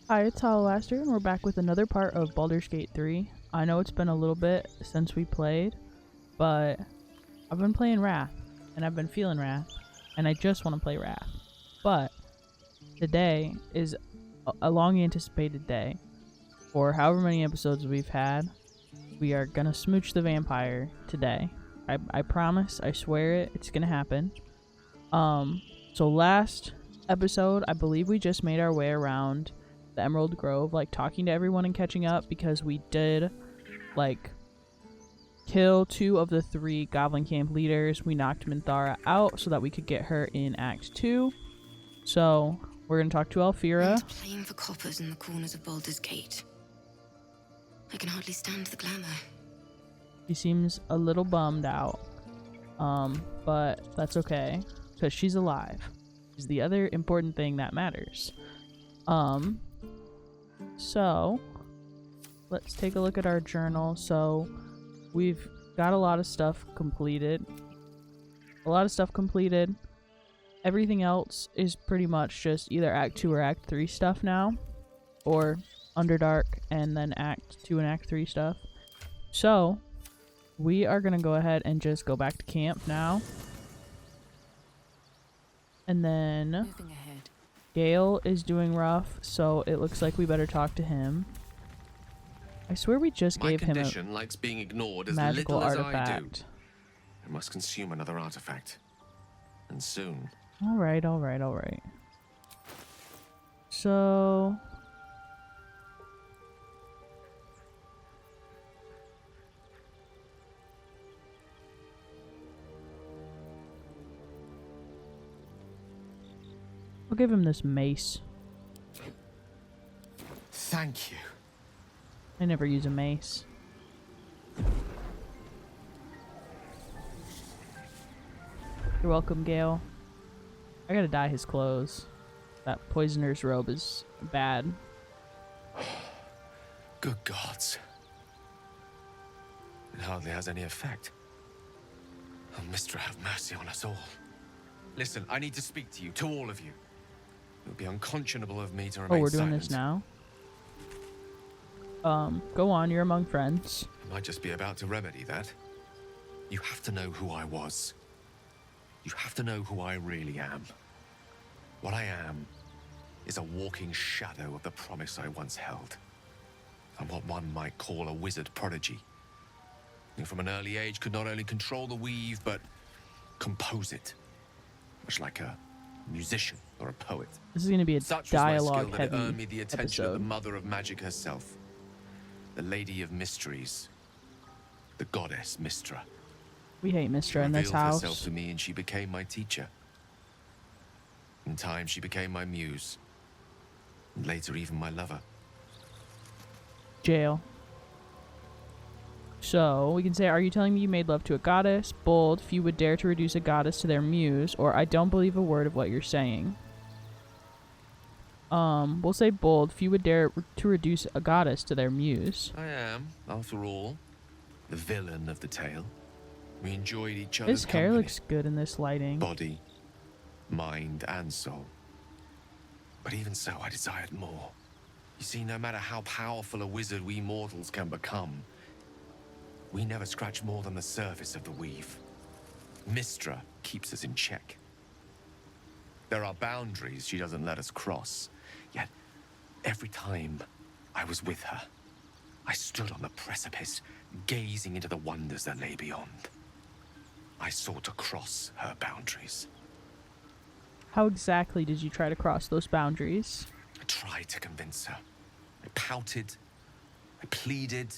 Hi, it's Hollowaster, and we're back with another part of Baldur's Gate 3. I know it's been a little bit since we played, but I've been playing Wrath, and I've been feeling Wrath, and I just want to play Wrath. But today is a long anticipated day. For however many episodes we've had, we are gonna smooch the vampire today. I promise, I swear it, it's gonna happen. So last episode, I believe we just made our way around the Emerald Grove, like talking to everyone and catching up, because we did like kill 2 of the 3 Goblin Camp leaders. We knocked Minthara out so that we could get her in Act 2. So we're gonna talk to Alfira. And playing for coppers in the corners of Baldur's Gate. I can hardly stand the glamour. She seems a little bummed out, but that's okay because she's alive. Is the other important thing that matters. So let's take a look at our journal. So we've got a lot of stuff completed. Everything else is pretty much just either Act 2 or Act 3 stuff now, or Underdark and then Act 2 and Act 3 stuff. So we are gonna go ahead and just go back to camp now. And then Moving ahead. Gale is doing rough, so it looks like we better talk to him. I swear we just gave him a likes being ignored as magical little as artifact. I do. I must consume another artifact. And soon. Alright. So I'll give him this mace. Thank you. I never use a mace. You're welcome, Gale. I gotta dye his clothes. That poisoner's robe is bad. Good gods. It hardly has any effect. Oh, Mistra, have mercy on us all. Listen, I need to speak to you, to all of you. It would be unconscionable of me to remain Oh, we're doing silent. this now? Go on, you're among friends. I might just be about to remedy that. You have to know who I was. You have to know who I really am. What I am is a walking shadow of the promise I once held. I'm what one might call a wizard prodigy. And from an early age could not only control the weave, but compose it. Much like a musician or a poet. This is gonna be a Such was my skill dialogue that it heavy earned me the attention of the episode. mother of magic herself. The Lady of Mysteries. The goddess Mistra. We hate Mistra in this Revealed herself house. to me and she became my teacher. In time she became my muse. And later even my lover. Jail. So, we can say, are you telling me you made love to a goddess? Bold, few would dare to reduce a goddess to their muse, or I don't believe a word of what you're saying. We'll say bold, few would dare to reduce a goddess to their muse. I am, after all, the villain of the tale. We enjoyed each other's His hair company. looks good in this lighting. Body, mind, and soul. But even so, I desired more. You see, no matter how powerful a wizard we mortals can become, we never scratch more than the surface of the weave. Mistra keeps us in check. There are boundaries she doesn't let us cross. Yet, every time I was with her, I stood on the precipice, gazing into the wonders that lay beyond. I sought to cross her boundaries. How exactly did you try to cross those boundaries? I tried to convince her. I pouted. I pleaded.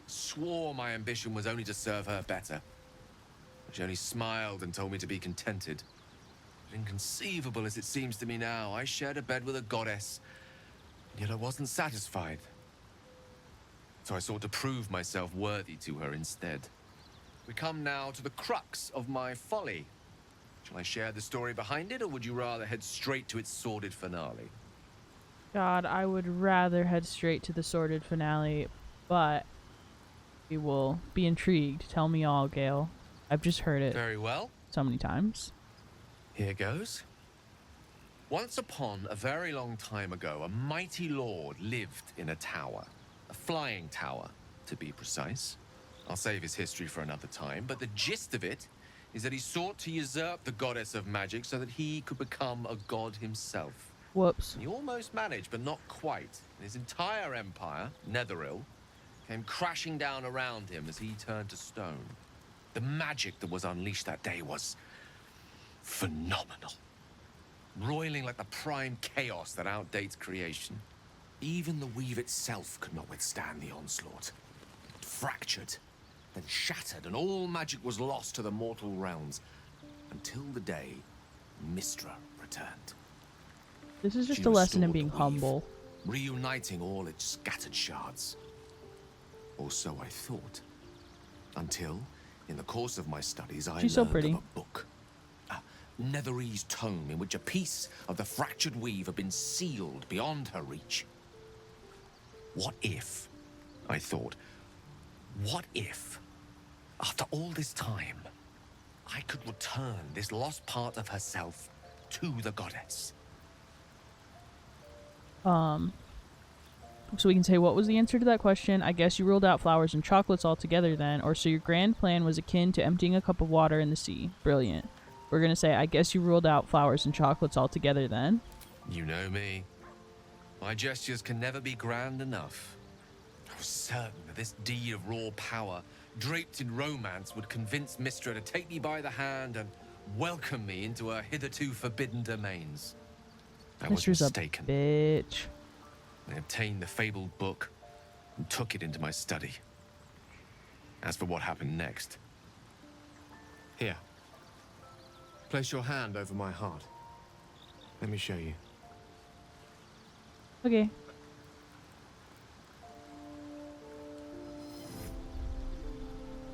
Swore my ambition was only to serve her better. But she only smiled and told me to be contented. But inconceivable as it seems to me now, I shared a bed with a goddess, and yet I wasn't satisfied. So I sought to prove myself worthy to her instead. We come now to the crux of my folly. Shall I share the story behind it, or would you rather head straight to its sordid finale? God, I would rather head straight to the sordid finale, but we will be intrigued. Tell me all, Gale. I've just heard it Very well. so many times. Here goes. Once upon a very long time ago, a mighty lord lived in a tower. A flying tower, to be precise. I'll save his history for another time, but the gist of it is that he sought to usurp the goddess of magic so that he could become a god himself. Whoops. He almost managed, but not quite. His entire empire, Netheril, came crashing down around him as he turned to stone. The magic that was unleashed that day was phenomenal. Roiling like the prime chaos that outdates creation. Even the weave itself could not withstand the onslaught. It fractured, then shattered, and all magic was lost to the mortal realms. Until the day Mistra returned. This is just She a lesson in restored being the weave, humble. reuniting all its scattered shards. Or so I thought. Until, in the course of my studies, I She's so learned pretty. of a book. A Netherese tome in which a piece of the fractured weave had been sealed beyond her reach. What if, I thought, what if, after all this time, I could return this lost part of herself to the goddess? So we can say, what was the answer to that question? I guess you ruled out flowers and chocolates altogether then, or so your grand plan was akin to emptying a cup of water in the sea. Brilliant. We're gonna say, I guess you ruled out flowers and chocolates altogether then. You know me. My gestures can never be grand enough. I was certain that this deed of raw power, draped in romance, would convince Mistra to take me by the hand and welcome me into her hitherto forbidden domains. I was Mister's a mistaken. bitch. I obtained the fabled book and took it into my study. As for what happened next... Here. Place your hand over my heart. Let me show you. Okay.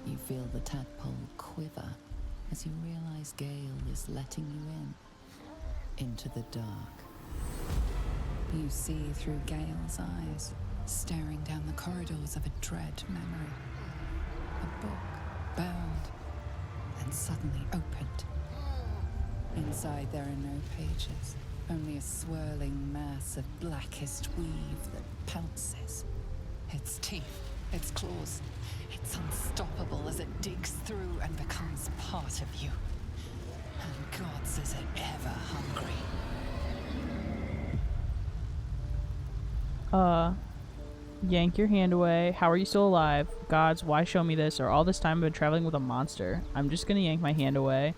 You feel the tadpole quiver as you realize Gale is letting you into the dark. You see through Gale's eyes, staring down the corridors of a dread memory. A book, bound, and suddenly opened. Inside there are no pages, only a swirling mass of blackest weave that pounces. Its teeth, its claws, it's unstoppable as it digs through and becomes part of you. And gods, is it ever hungry? Yank your hand away. How are you still alive? Gods, why show me this? Or all this time I've been traveling with a monster. I'm just gonna yank my hand away.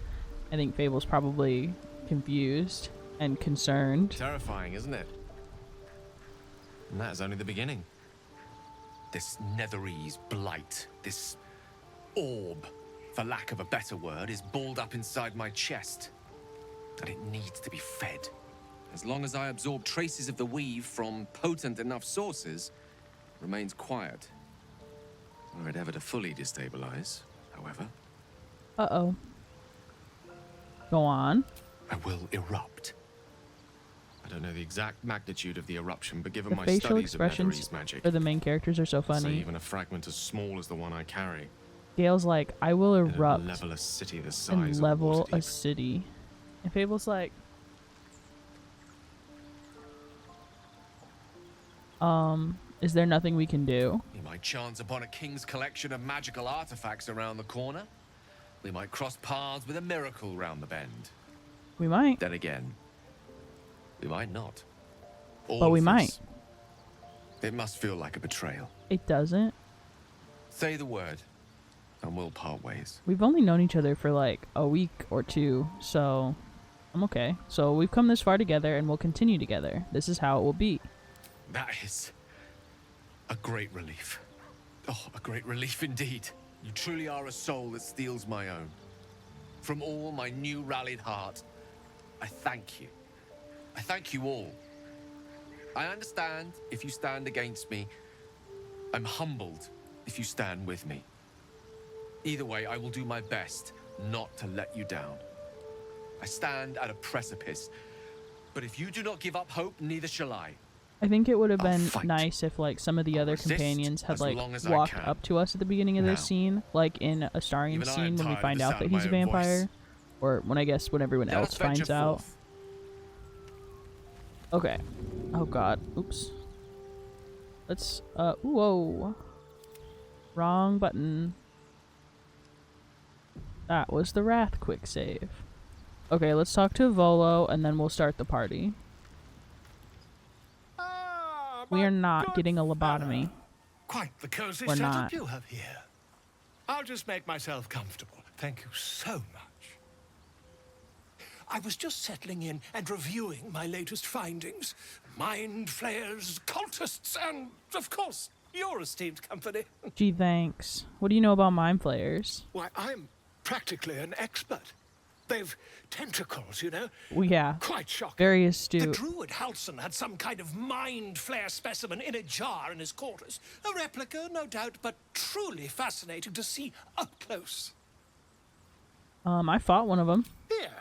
I think Fable's probably confused and concerned. Terrifying, isn't it? And that is only the beginning. This Netherese blight, this orb, for lack of a better word, is balled up inside my chest. And it needs to be fed. As long as I absorb traces of the weave from potent enough sources, it remains quiet. Were it ever to fully destabilize, however, Uh-oh. Go on. I will erupt. I don't know the exact magnitude of the eruption, but given The my facial studies of expressions Netherese magic, for the main characters are so I'd say funny. even a fragment as small as the one I carry, Gale's like, I will it'd erupt level a city the size and of level a Waterdeep. city. And Fable's like, is there nothing we can do? We might chance upon a king's collection of magical artifacts around the corner. We might cross paths with a miracle round the bend. We might. Then again, we might not. But we of might. us. It must feel like a betrayal. It doesn't. Say the word, and we'll part ways. We've only known each other for like a week or two, so I'm okay. So we've come this far together and we'll continue together. This is how it will be. That is a great relief. Oh, a great relief indeed. You truly are a soul that steals my own. From all my new rallied heart, I thank you. I thank you all. I understand if you stand against me. I'm humbled if you stand with me. Either way, I will do my best not to let you down. I stand at a precipice, but if you do not give up hope, neither shall I. I think it would have I'll been fight. nice if like some of the I'll other resist companions had as like long as I walked can. up to us at the beginning of this Now. scene, like in Astarian Even I am scene when we tired of find the out sound that of he's a my own vampire, voice. or when I guess when everyone Let else us venture finds out. forth. Okay. Oh god. Oops. Let's, whoa. Wrong button. That was the Wrath quick save. Okay, let's talk to Volo and then we'll start the party. Ah, We my are not good getting a fella. lobotomy. Quite the cozy We're setup not. you have here. I'll just make myself comfortable. Thank you so much. I was just settling in and reviewing my latest findings. Mind flayers, cultists, and, of course, your esteemed company. Gee, thanks. What do you know about mind flayers? Why, I'm practically an expert. They've tentacles, you know? Well, yeah. Quite shocking. Very The astute. druid Halson had some kind of mind flare specimen in a jar in his quarters. A replica, no doubt, but truly fascinating to see up close. I fought one of them. Here,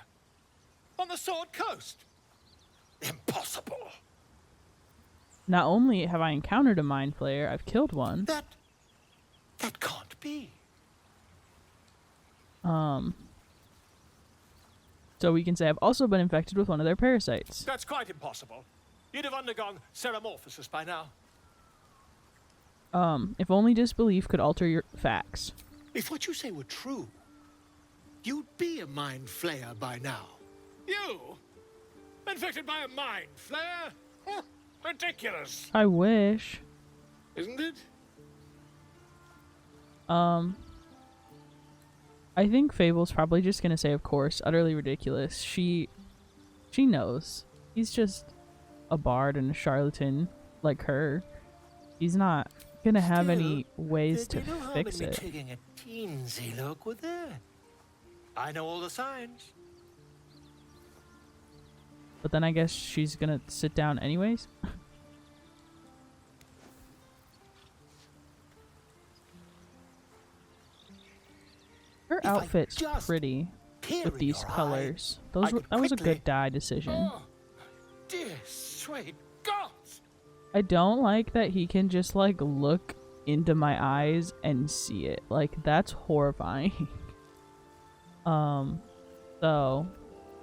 on the Sword Coast. Impossible. Not only have I encountered a mind flayer, I've killed one. That can't be. So we can say I've also been infected with one of their parasites. That's quite impossible. You'd have undergone ceramorphosis by now. If only disbelief could alter your facts. If what you say were true, you'd be a mind flayer by now. You? Infected by a mind flare? Huh, ridiculous, I wish. isn't it? I think Fable's probably just gonna say, of course, utterly ridiculous. She knows. He's just a bard and a charlatan like her. He's not gonna have any ways to fix it. Taking a teensy look, would there? I know all the signs. But then I guess she's gonna sit down anyways. Her If I outfit's just pretty peer with in these your eye, colors. I could That was a quickly- good dye decision. Oh, dear sweet gods! I don't like that he can just like look into my eyes and see it. Like that's horrifying. So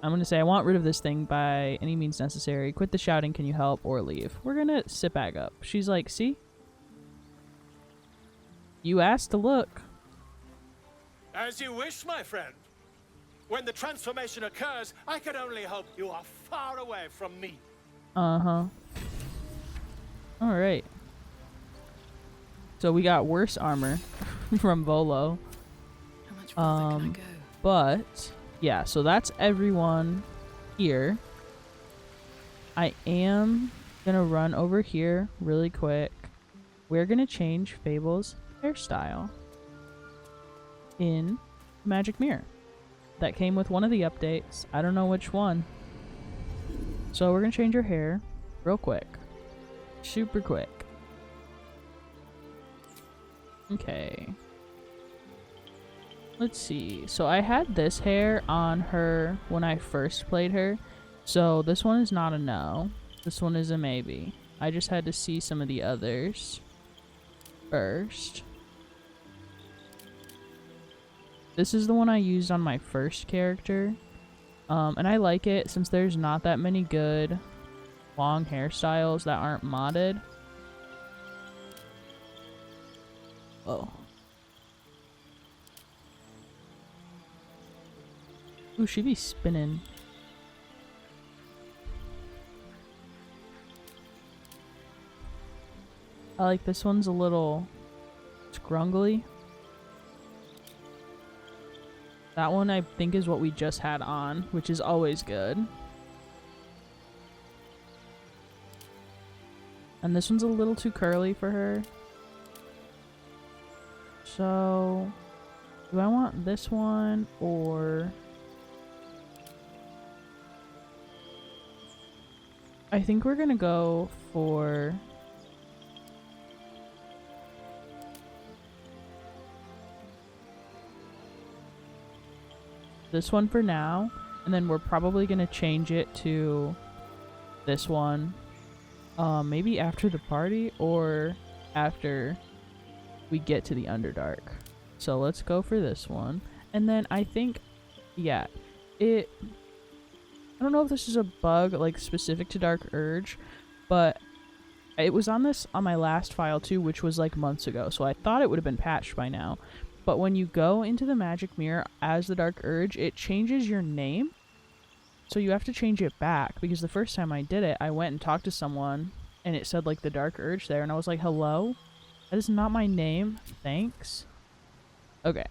I'm gonna say I want rid of this thing by any means necessary. Quit the shouting, can you help, or leave. We're gonna sit back up. She's like, see? You asked to look. As you wish, my friend. When the transformation occurs, I can only hope you are far away from me. Uh-huh. Alright. So we got worse armor from Volo. How much further can I go? But, yeah, so that's everyone here. I am gonna run over here really quick. We're gonna change Fable's hairstyle in Magic Mirror. That came with one of the updates. I don't know which one. So we're gonna change her hair real quick. Super quick. Okay. Let's see. So I had this hair on her when I first played her. So this one is not a no. This one is a maybe. I just had to see some of the others first. This is the one I used on my first character. And I like it since there's not that many good long hairstyles that aren't modded. Oh. Ooh, she be spinning. I like this one's a little scrungly. That one I think is what we just had on, which is always good. And this one's a little too curly for her. So, do I want this one or... I think we're gonna go for... this one for now, and then we're probably gonna change it to this one. Maybe after the party or after we get to the Underdark. So let's go for this one. And then I think, yeah, don't know if this is a bug like specific to Dark Urge, but it was on my last file too, which was like months ago, so I thought it would have been patched by now. But when you go into the magic mirror as the Dark Urge, it changes your name. So you have to change it back, because the first time I did it, I went and talked to someone and it said like the Dark Urge there, and I was like, hello? That is not my name. Thanks. Okay.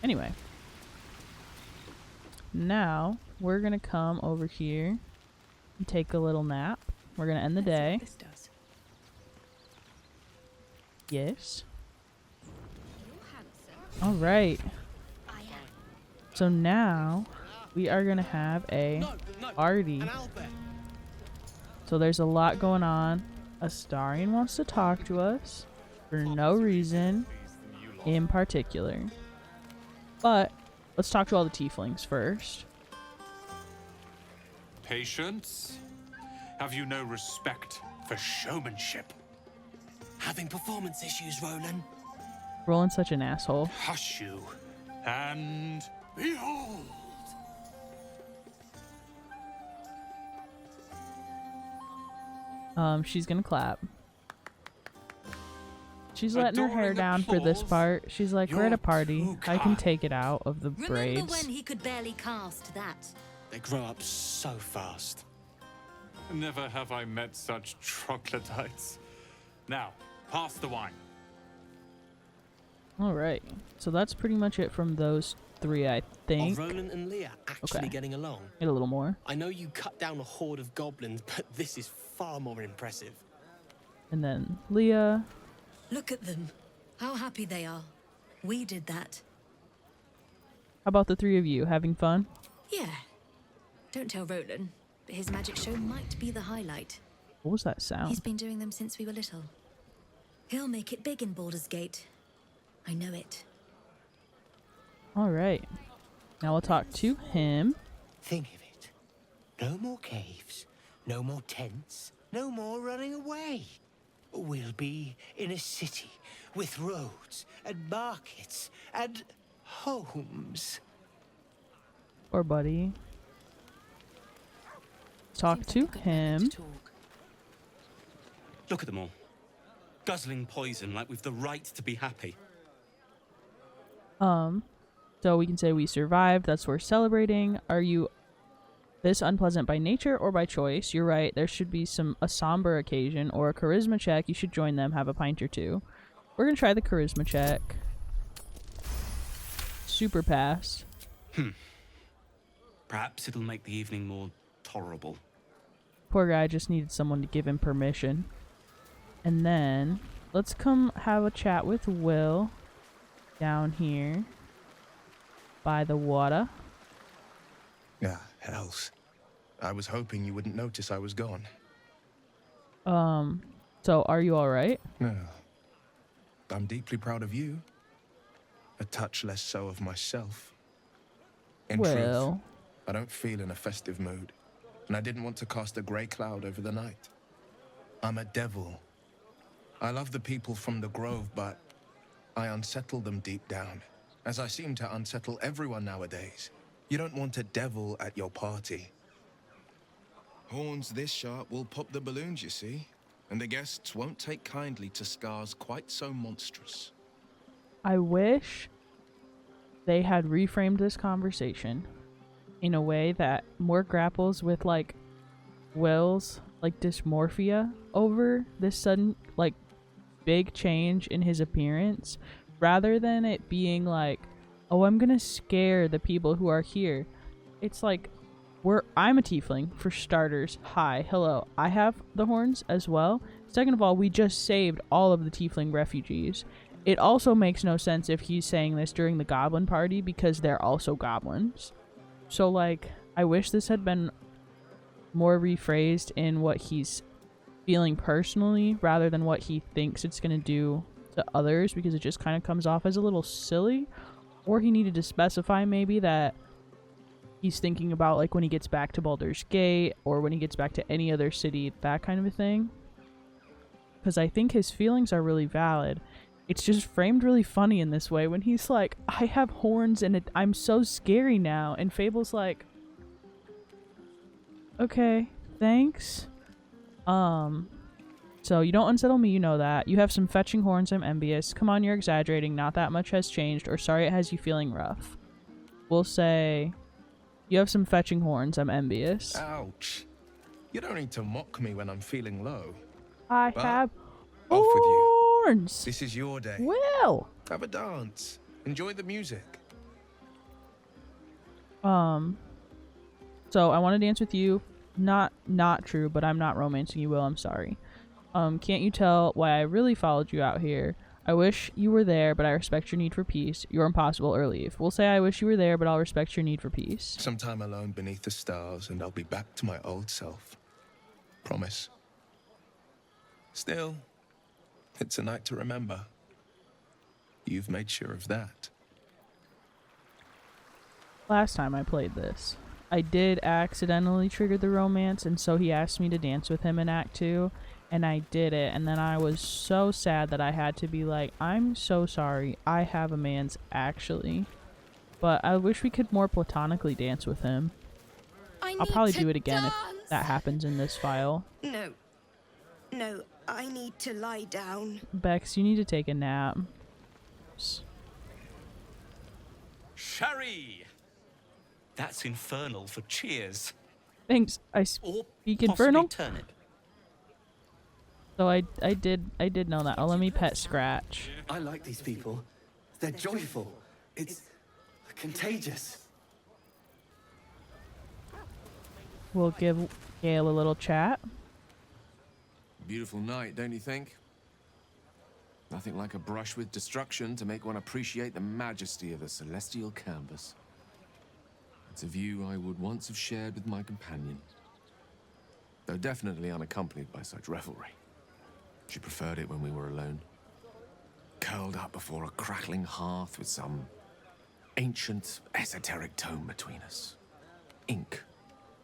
Anyway. Now, we're gonna come over here and take a little nap. We're gonna end the day. This does. Yes. Alright. So now, we are gonna have a party. So there's a lot going on. Astarion wants to talk to us for no reason in particular. But let's talk to all the tieflings first. Patience? Have you no respect for showmanship? Having performance issues, Roland. Roland's such an asshole. Hush you, and behold! She's gonna clap. She's letting her hair Adoring down for this applause. part. She's like, we're at You're a party. too I can kind. take it out of the Remember braids. when he could barely cast that? They grow up so fast. Never have I met such troglodytes. Now, pass the wine. Alright. So that's pretty much it from those three, I think. Are Roland and Leah actually Okay. getting along? Get a little more. I know you cut down a horde of goblins, but this is far more impressive. And then Leah. Look at them. How happy they are. We did that. How about the three of you? Having fun? Yeah. Don't tell Roland, but his magic show might be the highlight. What was that sound? He's been doing them since we were little. He'll make it big in Baldur's Gate. I know it. Alright. Now we'll talk to him. Think of it. No more caves, no more tents, no more running away. We'll be in a city with roads and markets and homes. Poor buddy. Talk to him. Look at them all. Guzzling poison like we've the right to be happy. So we can say we survived. That's what we're celebrating. Are you this unpleasant by nature or by choice? You're right. There should be a somber occasion or a charisma check. You should join them. Have a pint or two. We're gonna try the charisma check. Super pass. Perhaps it'll make the evening more tolerable. Poor guy just needed someone to give him permission. And then let's come have a chat with Will down here by the water. Ah, hells. I was hoping you wouldn't notice I was gone. So are you alright? No. I'm deeply proud of you. A touch less so of myself. In truth, Well, I don't feel in a festive mood, and I didn't want to cast a grey cloud over the night. I'm a devil. I love the people from the Grove, but I unsettle them deep down, as I seem to unsettle everyone nowadays. You don't want a devil at your party. Horns this sharp will pop the balloons, you see, and the guests won't take kindly to scars quite so monstrous. I wish they had reframed this conversation in a way that more grapples with like Will's like dysmorphia over this sudden like big change in his appearance, rather than it being like, oh, I'm gonna scare the people who are here. It's like, I'm a tiefling for starters. Hi, hello, I have the horns as well. Second of all, we just saved all of the tiefling refugees. It also makes no sense if he's saying this during the goblin party, because they're also goblins. So like, I wish this had been more rephrased in what he's feeling personally rather than what he thinks it's going to do to others, because it just kind of comes off as a little silly. Or he needed to specify maybe that he's thinking about like when he gets back to Baldur's Gate or when he gets back to any other city, that kind of a thing. Because I think his feelings are really valid, it's just framed really funny in this way when he's like, I have horns and I'm so scary now. And Fable's like, okay, thanks. So you don't unsettle me, you know that. You have some fetching horns, I'm envious. Come on, you're exaggerating. Not that much has changed. Or sorry it has you feeling rough. We'll say, you have some fetching horns, I'm envious. Ouch. You don't need to mock me when I'm feeling low. I But have off with you. horns. This is your day. Well. Have a dance. Enjoy the music. So I want to dance with you. Not true, but I'm not romancing you, Will. I'm sorry. Can't you tell why I really followed you out here? I wish you were there, but I respect your need for peace. You're impossible or leave. We'll say I wish you were there, but I'll respect your need for peace. Some time alone beneath the stars, and I'll be back to my old self. Promise. Still, it's a night to remember. You've made sure of that. Last time I played this, I did accidentally trigger the romance, and so he asked me to dance with him in Act 2, and I did it, and then I was so sad that I had to be like, I'm so sorry, I have a man's actually. But I wish we could more platonically dance with him. I'll probably do it again if that happens in this file. No. No, I need to lie down. Bex, you need to take a nap. Sherry! That's infernal for cheers. Thanks. I Or speak possibly infernal. turnip. So I did know that. Oh, let me pet Scratch. I like these people. They're joyful. It's contagious. We'll give Gale a little chat. Beautiful night, don't you think? Nothing like a brush with destruction to make one appreciate the majesty of a celestial canvas. It's a view I would once have shared with my companion, though definitely unaccompanied by such revelry. She preferred it when we were alone, curled up before a crackling hearth with some ancient, esoteric tome between us. Ink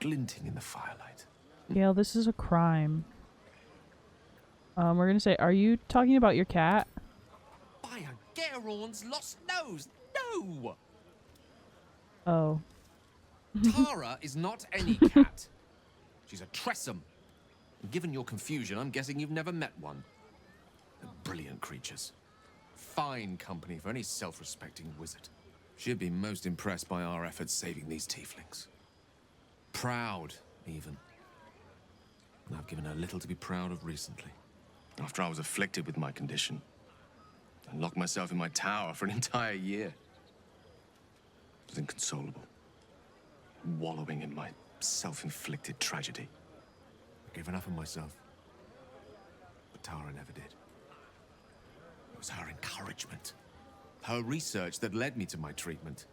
glinting in the firelight. Gale, this is a crime. We're gonna say, are you talking about your cat? By a Garon's lost nose! No! Oh. Tara is not any cat. She's a Tressum. And given your confusion, I'm guessing you've never met one. They're brilliant creatures. Fine company for any self-respecting wizard. She'd be most impressed by our efforts saving these tieflings. Proud, even. And I've given her little to be proud of recently. After I was afflicted with my condition, and locked myself in my tower for an entire year. I was inconsolable, wallowing in my self-inflicted tragedy. I gave enough of myself, but Tara never did. It was her encouragement, her research that led me to my treatment.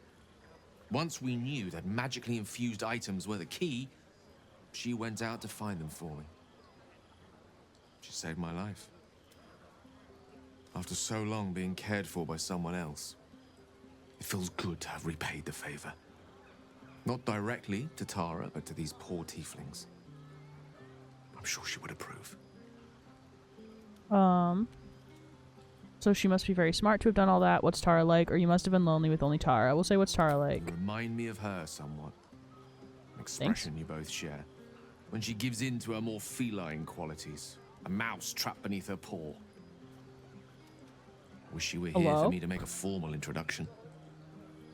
Once we knew that magically infused items were the key, she went out to find them for me. She saved my life. After so long being cared for by someone else, it feels good to have repaid the favor. Not directly to Tara, but to these poor tieflings. I'm sure she would approve. So she must be very smart to have done all that. What's Tara like? Or you must have been lonely with only Tara. We'll say, what's Tara like? You remind me of her somewhat. An expression you both share. When she gives in to her more feline qualities. A mouse trapped beneath her paw. Wish she were here for me to make a formal introduction.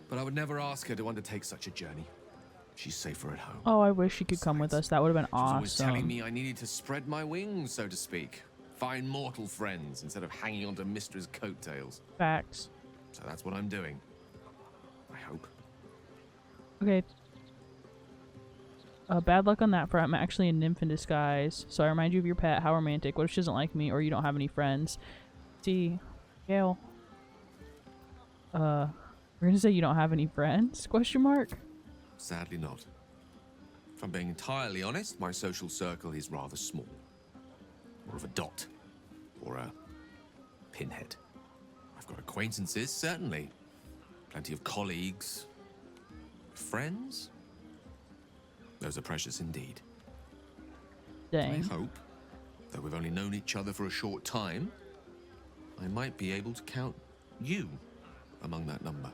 But I would never ask her to undertake such a journey. She's safer at home. Oh, I wish she could come with us. That would have been awesome. She was always telling me I needed to spread my wings, so to speak. Find mortal friends instead of hanging onto Mistra's coattails. Facts. So that's what I'm doing. I hope. Okay. Bad luck on that front. I'm actually a nymph in disguise. So I remind you of your pet. How romantic. What if she doesn't like me or you don't have any friends? See, Gale. We're gonna say you don't have any friends? Question mark? Sadly not. If I'm being entirely honest, my social circle is rather small. More of a dot. Or a pinhead. I've got acquaintances, certainly. Plenty of colleagues. Friends? Those are precious indeed. Dang. I hope, though we've only known each other for a short time, I might be able to count you among that number.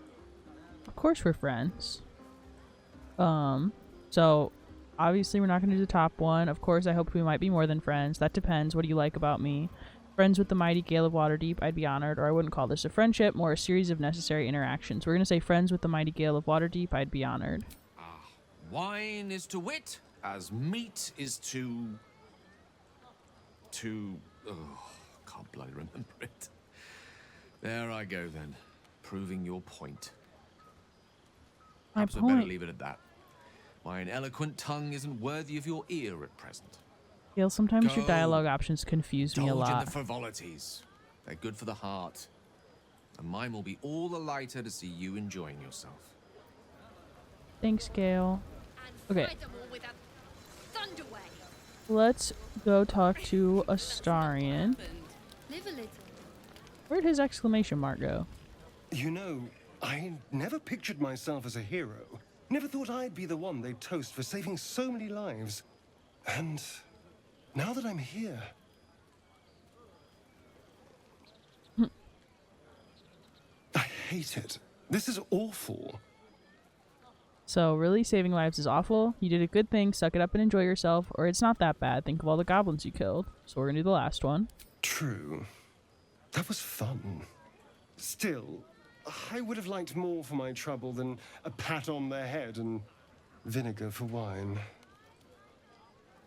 Of course we're friends. So obviously we're not going to do the top one. Of course, I hope we might be more than friends. That depends. What do you like about me? Friends with the mighty gale of Waterdeep, I'd be honored, or I wouldn't call this a friendship, more a series of necessary interactions. We're going to say friends with the mighty gale of Waterdeep, I'd be honored. Wine is to wit, as meat is to... Oh, can't bloody remember it. There I go then, proving your point. Perhaps I'd better leave it at that. My eloquent tongue isn't worthy of your ear at present. Gale, sometimes your dialogue options confuse me a lot. Indulge in the frivolities. They're good for the heart. And mine will be all the lighter to see you enjoying yourself. Thanks, Gale. Okay. Let's go talk to Astarion. Where'd his exclamation mark go? You know, I never pictured myself as a hero. Never thought I'd be the one they'd toast for saving so many lives. And now that I'm here... I hate it. This is awful. So, really, saving lives is awful? You did a good thing, suck it up and enjoy yourself, or it's not that bad. Think of all the goblins you killed. So we're gonna do the last one. True. That was fun. Still, I would have liked more for my trouble than a pat on the head and vinegar for wine.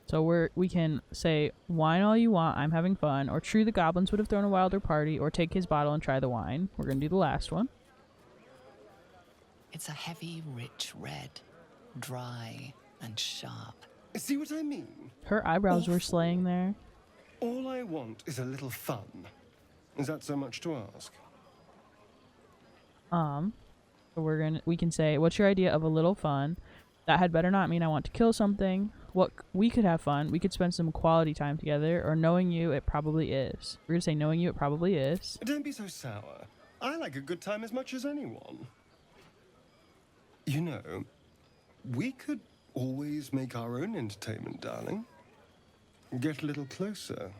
So we can say, wine all you want, I'm having fun, or true, the goblins would have thrown a wilder party, or take his bottle and try the wine. We're gonna do the last one. It's a heavy, rich red, dry and sharp. See what I mean? Her eyebrows were slaying there. All I want is a little fun. Is that so much to ask? So we can say, what's your idea of a little fun? That had better not mean I want to kill something. What we could have fun. We could spend some quality time together, or knowing you, it probably is. We're gonna say knowing you, it probably is. Don't be so sour. I like a good time as much as anyone. You know, we could always make our own entertainment, darling. Get a little closer,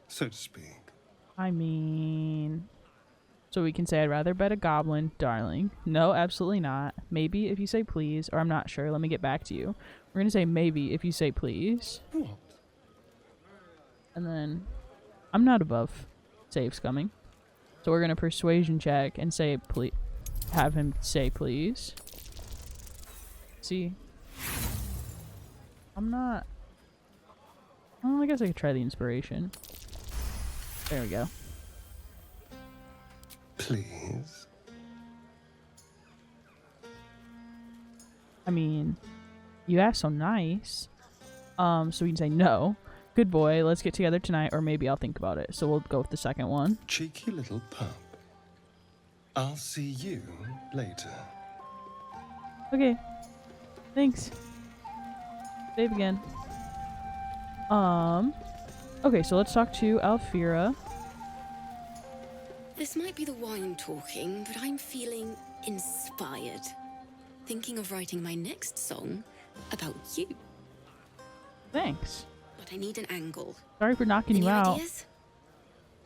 so to speak. I mean... So we can say, I'd rather bet a goblin, darling. No, absolutely not. Maybe if you say please, or I'm not sure, let me get back to you. We're gonna say maybe if you say please. What? And then, I'm not above saves coming. So we're gonna persuasion check and say please. Have him say please. See? I'm not... Oh, I guess I could try the inspiration. There we go. Please? I mean, you asked so nice. So we can say no. Good boy, let's get together tonight, or maybe I'll think about it. So we'll go with the second one. Cheeky little pup. I'll see you later. Okay. Thanks. Save again. Okay, so let's talk to Alfira. This might be the wine talking, but I'm feeling inspired. Thinking of writing my next song about you. Thanks. But I need an angle. Sorry for knocking Any you out. ideas?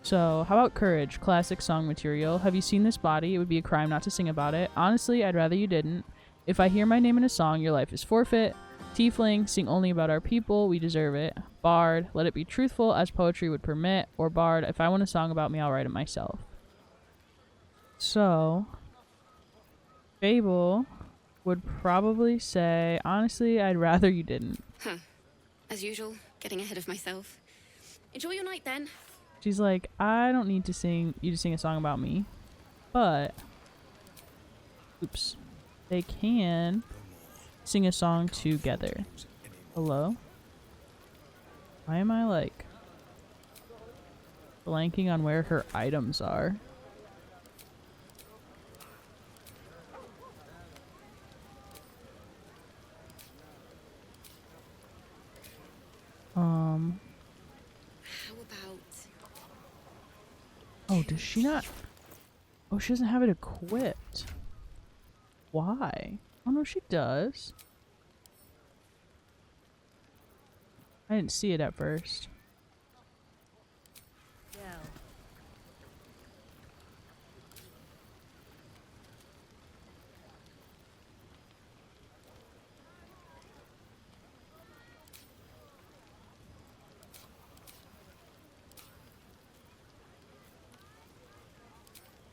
So, how about courage? Classic song material. Have you seen this body? It would be a crime not to sing about it. Honestly, I'd rather you didn't. If I hear my name in a song, your life is forfeit. Tiefling, sing only about our people. We deserve it. Bard, let it be truthful as poetry would permit. Or Bard, if I want a song about me, I'll write it myself. So, Fable would probably say, honestly, I'd rather you didn't. Huh. As usual, getting ahead of myself. Enjoy your night then. She's like, I don't need to sing you to sing a song about me. But, oops. They can sing a song together. Hello? Why am I like blanking on where her items are? How about... Oh, does she not? Oh, she doesn't have it equipped. Why? Oh no, she does. I didn't see it at first.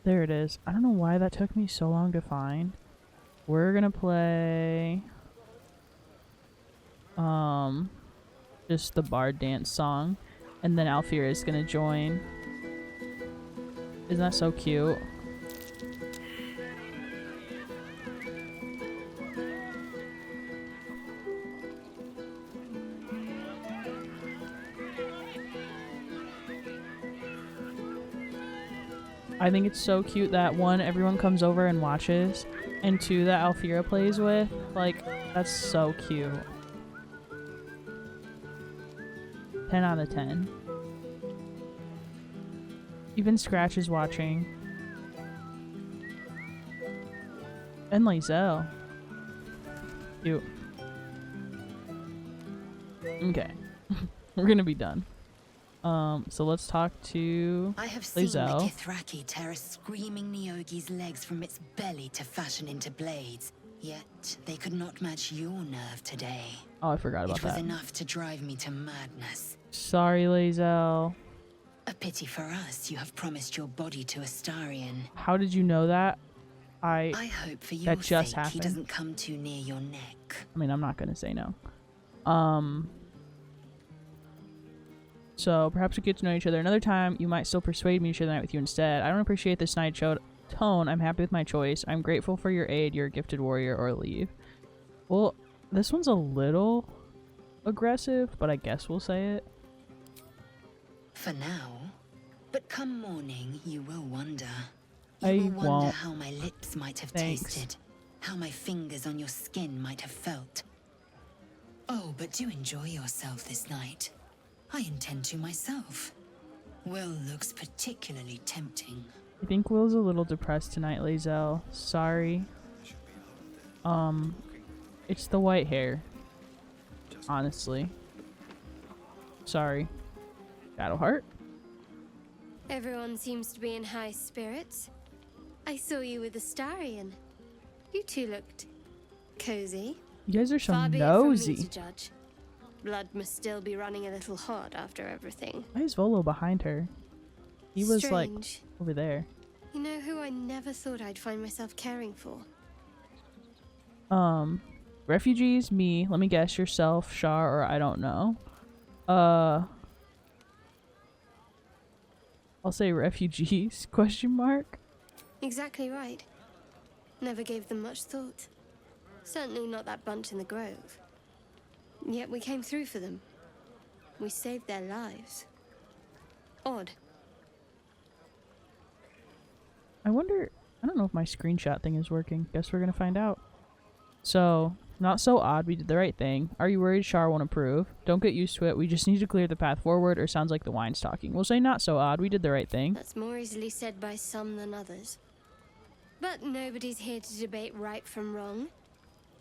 There it is. I don't know why that took me so long to find. We're gonna play just the bard dance song, and then Alfira is gonna join. Isn't that so cute? I think it's so cute that one, everyone comes over and watches, and two, that Alfira plays with. Like, that's so cute. 10 out of 10. Even Scratch is watching. And Lizelle. Cute. Okay. We're gonna be done. So let's talk to I have seen the Lizelle. Kithraki tear a screaming Neogi's legs from its belly to fashion into blades. Yet they could not match your nerve today. Oh, I forgot about It was that. enough to drive me to madness. Sorry, Lizelle. A pity for us, you have promised your body to Astarion. How did you know that? I hope for your that just sake happened. he doesn't come too near your neck. I mean, I'm not gonna say no. So perhaps we get to know each other another time. You might still persuade me to share the night with you instead. I don't appreciate this night show tone. I'm happy with my choice. I'm grateful for your aid. You're a gifted warrior, or leave. Well, this one's a little aggressive, but I guess we'll say it. For now. But come morning, you will wonder. I You will wonder won't. how my lips might have Thanks. tasted. How my fingers on your skin might have felt. Oh, but do enjoy yourself this night. I intend to myself. Will looks particularly tempting. I think Will's a little depressed tonight, Lizelle. Sorry. It's the white hair. Honestly. Sorry. Shadowheart? Everyone seems to be in high spirits. I saw you with Astarion. You two looked cozy. You guys are so Far be it from me nosy. to judge. Blood must still be running a little hot after everything. Why is Volo behind her? He was like Strange. over there. You know who I never thought I'd find myself caring for? Refugees, me. Let me guess, yourself, Shar, or I don't know. I'll say refugees, question mark. Exactly right. Never gave them much thought. Certainly not that bunch in the grove. Yet we came through for them. We saved their lives. Odd. I wonder, I don't know if my screenshot thing is working. Guess we're gonna find out. So, not so odd, we did the right thing. Are you worried Shar won't approve? Don't get used to it, we just need to clear the path forward, or sounds like the wine's talking. We'll say not so odd, we did the right thing. That's more easily said by some than others. But nobody's here to debate right from wrong.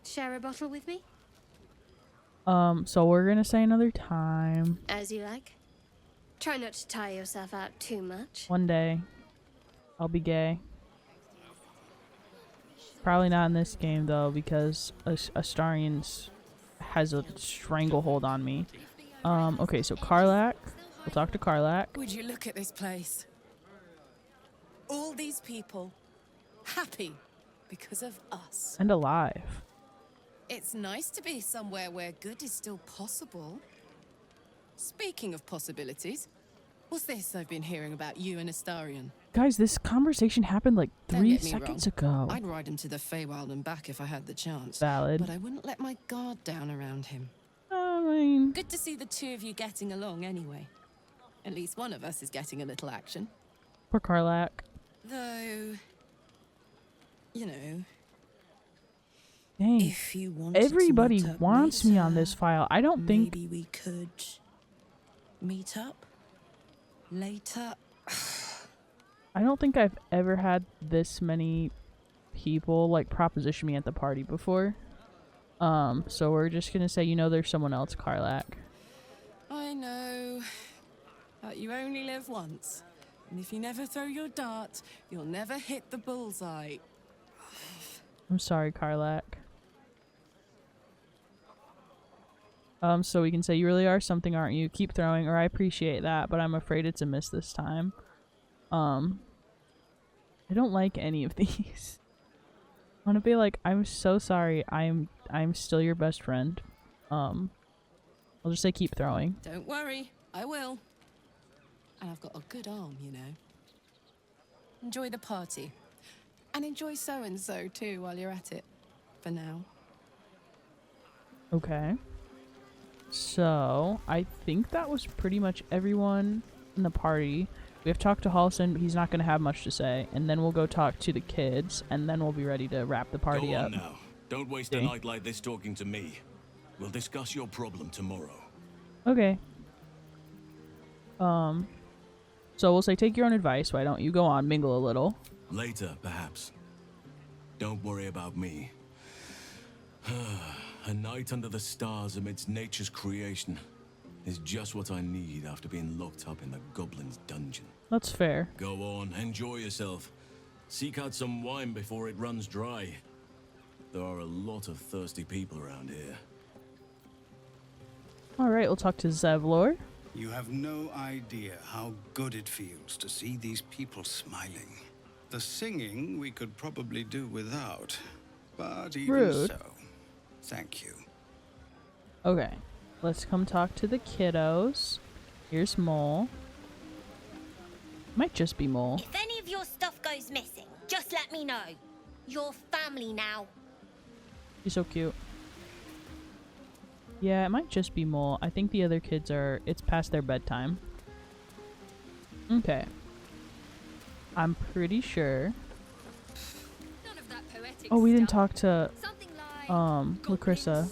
Share a bottle with me? So we're gonna say another time. As you like. Try not to tire yourself out too much. One day, I'll be gay. Probably not in this game though, because Astarion has a stranglehold on me. Okay, so Karlak. We'll talk to Karlak. Would you look at this place? All these people happy because of us. And alive. It's nice to be somewhere where good is still possible. Speaking of possibilities, what's this I've been hearing about you and Astarion? Guys, this conversation happened like Don't 3 get me seconds wrong. ago. I'd ride him to the Feywild and back if I had the chance. Valid. But I wouldn't let my guard down around him. I mean... Good to see the two of you getting along anyway. At least one of us is getting a little action. Poor Karlak. Though, you know... Dang. If you wanted Everybody to meet up wants me on later, this file. I don't think... Maybe we could meet up later. I don't think I've ever had this many people like proposition me at the party before. So we're just gonna say, you know, there's someone else, Karlak. I know, but you only live once. And if you never throw your dart, you'll never hit the bullseye. I'm sorry, Karlak. So we can say, you really are something, aren't you? Keep throwing, or I appreciate that, but I'm afraid it's a miss this time. I don't like any of these. I want to be like, I'm so sorry. I'm still your best friend. I'll just say keep throwing. Don't worry, I will. And I've got a good arm, you know. Enjoy the party. And enjoy so-and-so too while you're at it. For now. Okay. So, I think that was pretty much everyone in the party. We have talked to Halson, but he's not going to have much to say. And then we'll go talk to the kids, and then we'll be ready to wrap the party Go on up. now. Don't waste a night like this talking to me. We'll discuss your problem tomorrow. Okay. So we'll say take your own advice. Why don't you go on, mingle a little? Later, perhaps. Don't worry about me. A night under the stars amidst nature's creation is just what I need after being locked up in the goblin's dungeon. That's fair. Go on, enjoy yourself. Seek out some wine before it runs dry. There are a lot of thirsty people around here. Alright, we'll talk to Zevlor. You have no idea how good it feels to see these people smiling. The singing we could probably do without, but even Rude. so, thank you. Okay, let's come talk to the kiddos. Here's Mole. Might just be Mole. If any of your stuff goes missing, just let me know. You're family now. He's so cute. Yeah, it might just be Mole. I think the other kids are... It's past their bedtime. Okay. I'm pretty sure... Oh, we didn't talk to... Lacrissa.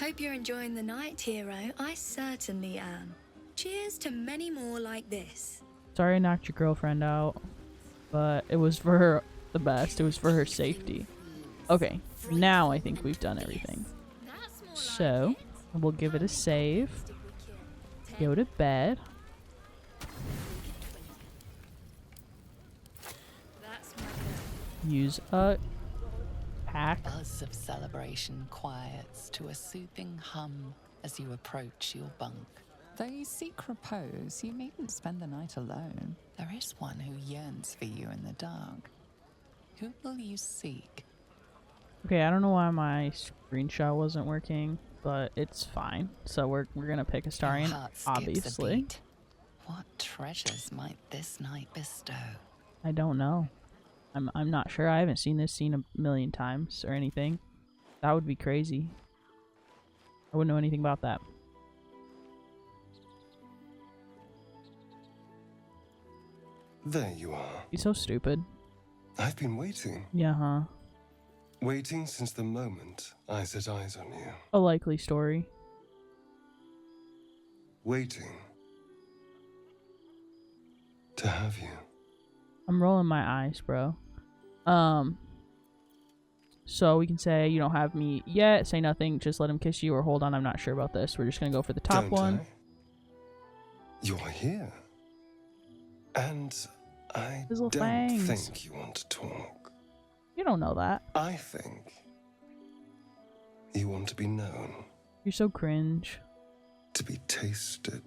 Hope you're enjoying the night, hero. I certainly am. Cheers to many more like this. Sorry I knocked your girlfriend out. But it was for her the best. It was for her safety. Okay. Now I think we've done everything. So, we'll give it a save. Go to bed. Use a pack. Buzz of celebration quiets to a soothing hum as you approach your bunk. Though you seek repose, you needn't spend the night alone. There is one who yearns for you in the dark. Who will you seek? Okay, I don't know why my screenshot wasn't working, but it's fine. So we're gonna pick Astarion, obviously. What treasures might this night bestow? I don't know. I'm not sure. I haven't seen this scene a million times or anything. That would be crazy. I wouldn't know anything about that. There you are. He's so stupid. I've been waiting. Yeah, huh? Waiting since the moment I set eyes on you. A likely story. Waiting to have you. I'm rolling my eyes, bro. So we can say you don't have me yet, say nothing, just let him kiss you, or hold on, I'm not sure about this. We're just gonna go for the top Don't one. You're here. And I His little don't fangs. think you want to talk. You don't know that. I think you want to be known. You're so cringe. To be tasted.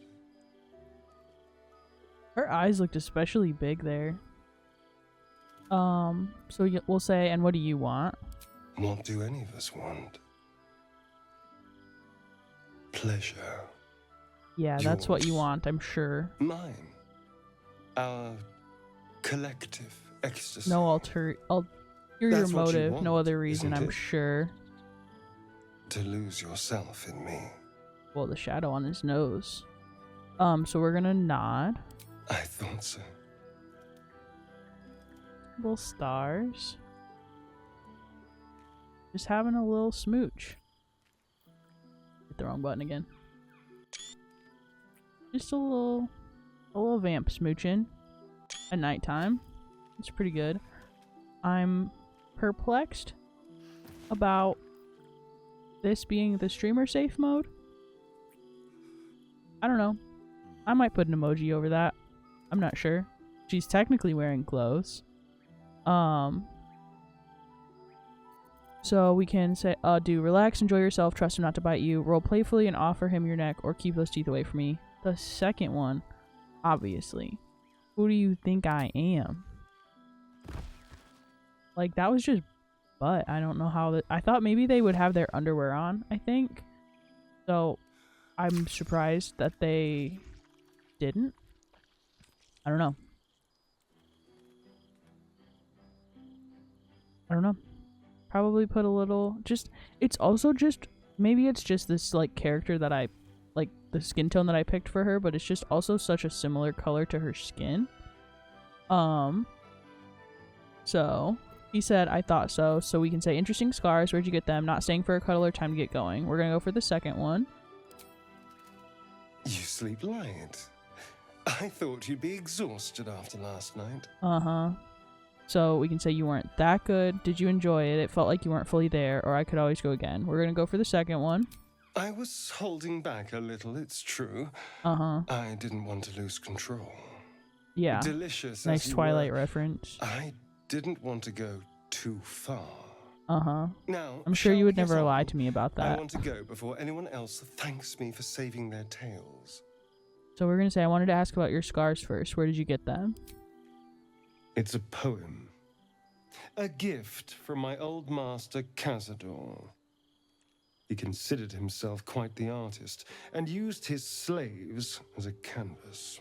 Her eyes looked especially big there. So we'll say, and what do you want? What do any of us want? Pleasure. Yeah, that's what you Yours. want, I'm sure. Mine. Our collective ecstasy. No ulterior That's what you motive, no want, other reason, isn't I'm it? sure. To lose yourself in me. Well, the shadow on his nose. So we're gonna nod. I thought so. Little stars. Just having a little smooch. Hit the wrong button again. Just a little vamp smooching at nighttime. It's pretty good. I'm perplexed about this being the streamer safe mode. I don't know. I might put an emoji over that. I'm not sure. She's technically wearing clothes. So we can say, do relax, enjoy yourself, trust him not to bite you, roll playfully and offer him your neck, or keep those teeth away from me. The second one, obviously. Who do you think I am? Like, that was just butt. I don't know how I thought maybe they would have their underwear on, I think. So, I'm surprised that they didn't. I don't know. Probably put a little, just, it's also just, maybe it's just this, like, character that I, like, the skin tone that I picked for her, but it's just also such a similar color to her skin. So, he said, I thought so. So we can say, interesting scars, where'd you get them? Not staying for a cuddle or time to get going. We're gonna go for the second one. You sleep light. I thought you'd be exhausted after last night. Uh-huh. So we can say you weren't that good. Did you enjoy it? It felt like you weren't fully there, or I could always go again. We're gonna go for the second one. I was holding back a little, it's true. Uh-huh. I didn't want to lose control. Yeah. Delicious. Nice as you Twilight were, reference. I didn't want to go too far. Uh-huh. Now, I'm sure shall you would we get never on? lie to me about I that. want to go before anyone else thanks me for saving their tails. So we're gonna say, I wanted to ask about your scars first. Where did you get them? It's a poem. A gift from my old master, Cazador. He considered himself quite the artist and used his slaves as a canvas.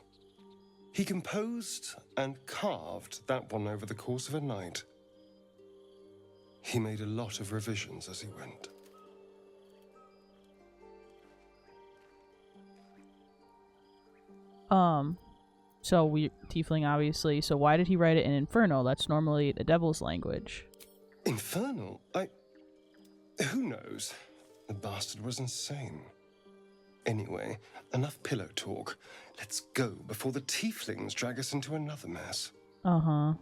He composed and carved that one over the course of a night. He made a lot of revisions as he went. So tiefling, obviously. So why did he write it in Infernal? That's normally the devil's language. Infernal? Who knows? The bastard was insane. Anyway, enough pillow talk. Let's go before the tieflings drag us into another mess. Uh-huh.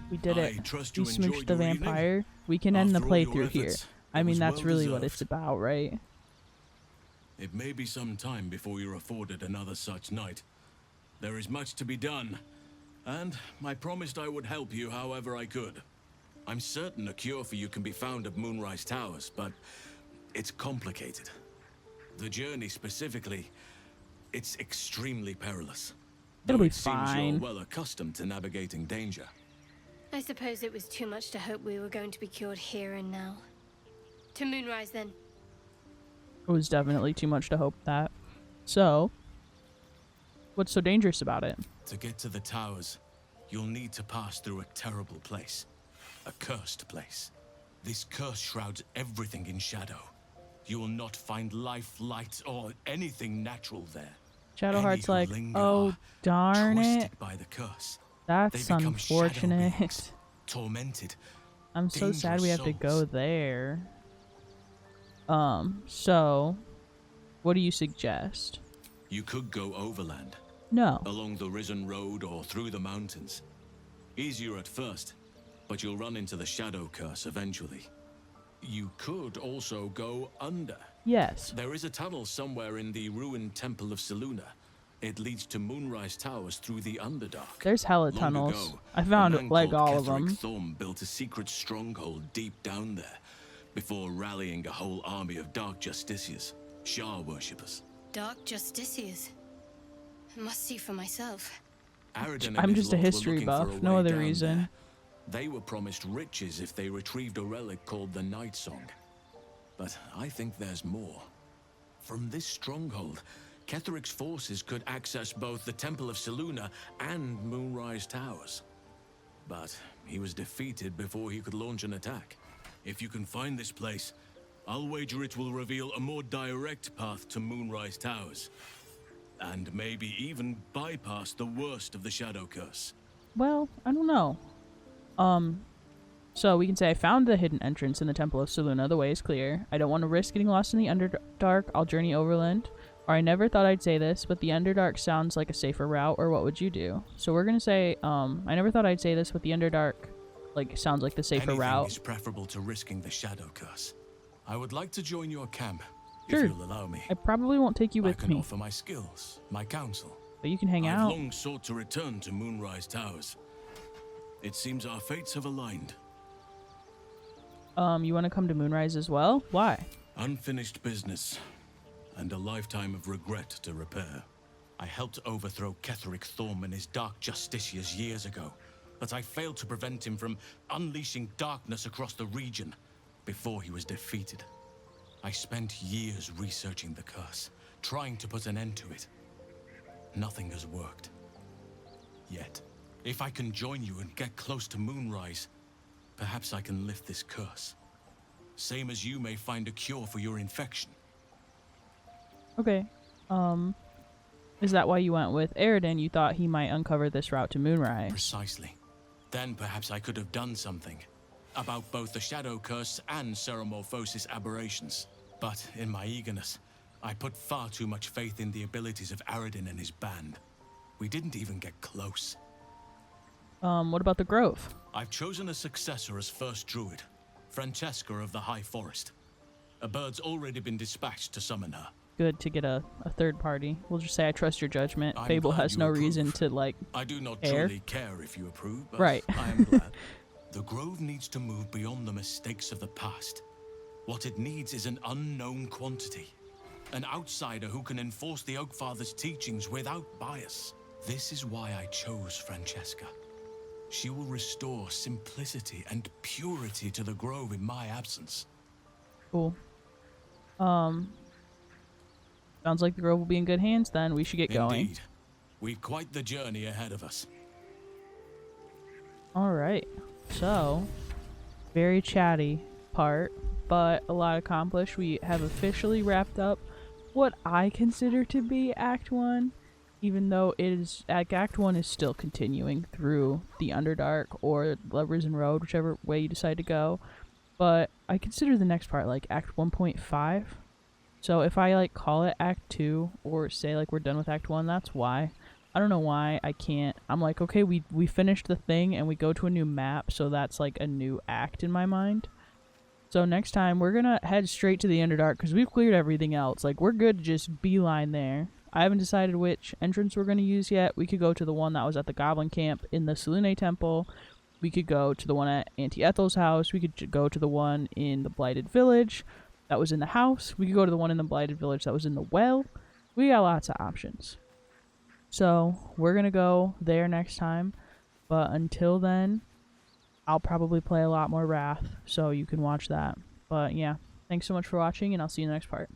We did it. trust you We smooched enjoyed the your evening. vampire. We can end the After all your playthrough here. efforts, I it mean, was that's well really what deserved. it's about, right? It may be some time before you're afforded another such night. There is much to be done, and I promised I would help you however I could. I'm certain a cure for you can be found at Moonrise Towers, but it's complicated. The journey specifically, it's extremely perilous. It'll Though be it seems fine. you're well accustomed to navigating danger. I suppose it was too much to hope we were going to be cured here and now. To Moonrise, then. It was definitely too much to hope that. So, what's so dangerous about it? To get to the towers, you'll need to pass through a terrible place. A cursed place. This curse shrouds everything in shadow. You will not find life, light, or anything natural there. Shadowheart's Any like, who linger oh, are darn it. twisted by the curse. That's They become shadow unfortunate. beings, tormented. I'm so sad we have to go souls. there. So, what do you suggest? You could go overland. No. Along the Risen Road or through the mountains. Easier at first, but you'll run into the shadow curse eventually. You could also go under. Yes. There is a tunnel somewhere in the ruined Temple of Selûne. It leads to Moonrise Towers through the Underdark. There's hella Long tunnels. ago, I a found man like called all of Ketheric them. Thorm built a secret stronghold deep down there, before rallying a whole army of Dark Justiciars, Shah worshippers. Dark Justiciars. I must see for myself. Aridin and I'm his just a lot were history looking for buff, a no way other down reason. there. They were promised riches if they retrieved a relic called the Night Song. But I think there's more. From this stronghold, Ketheric's forces could access both the Temple of Selûne and Moonrise Towers. But he was defeated before he could launch an attack. If you can find this place, I'll wager it will reveal a more direct path to Moonrise Towers. And maybe even bypass the worst of the Shadow Curse. Well, I don't know. So we can say I found the hidden entrance in the Temple of Selûne. The way is clear. I don't want to risk getting lost in the Underdark. I'll journey overland. Or I never thought I'd say this, but the Underdark sounds like a safer route. Or what would you do? So we're gonna say, I never thought I'd say this, but the Underdark, like, sounds like the safer Anything route. is preferable to risking the Shadow Curse. I would like to join your camp, Sure. if you'll allow me. I probably won't take you I with can me, offer my skills, my counsel. but you can hang I've out. long sought to return to Moonrise Towers. It seems our fates have aligned. You want to come to Moonrise as well? Why? Unfinished business, and a lifetime of regret to repair. I helped overthrow Ketheric Thorm and his Dark Justiciars years ago, but I failed to prevent him from unleashing darkness across the region before he was defeated. I spent years researching the curse, trying to put an end to it. Nothing has worked. Yet, if I can join you and get close to Moonrise, perhaps I can lift this curse. Same as you may find a cure for your infection. Okay. Is that why you went with Aridin? You thought he might uncover this route to Moonrise? Precisely. Then perhaps I could have done something about both the Shadow Curse and Ceramorphosis aberrations. But in my eagerness, I put far too much faith in the abilities of Aridin and his band. We didn't even get close. What about the Grove? I've chosen a successor as first druid, Francesca of the High Forest. A bird's already been dispatched to summon her. Good to get a third party. We'll just say I trust your judgment. I'm Fable glad has you no approve. reason to, like, I do not care. truly care if you approve, but right. I am glad. The Grove needs to move beyond the mistakes of the past. What it needs is an unknown quantity. An outsider who can enforce the Oakfather's teachings without bias. This is why I chose Francesca. She will restore simplicity and purity to the Grove in my absence. Cool. Sounds like the Grove will be in good hands then. We should get going. Indeed. We've quite the journey ahead of us. Alright. So, very chatty part, but a lot accomplished. We have officially wrapped up what I consider to be Act 1, even though it is Act 1 is still continuing through the Underdark or the Risen Road, whichever way you decide to go. But I consider the next part like Act 1.5. So if I like call it Act 2 or say like we're done with Act 1, that's why. I don't know why I can't. I'm like, okay, we finished the thing and we go to a new map, so that's like a new act in my mind. So next time we're gonna head straight to the Underdark because we've cleared everything else. Like, we're good to just beeline there. I haven't decided which entrance we're gonna use yet. We could go to the one that was at the Goblin Camp in the Selune Temple. We could go to the one at Auntie Ethel's house. We could go to the one in the Blighted Village that was in the house. We could go to the one in the Blighted Village that was in the well. We got lots of options. So we're going to go there next time. But until then, I'll probably play a lot more Wrath. So you can watch that. But yeah, thanks so much for watching, and I'll see you in the next part.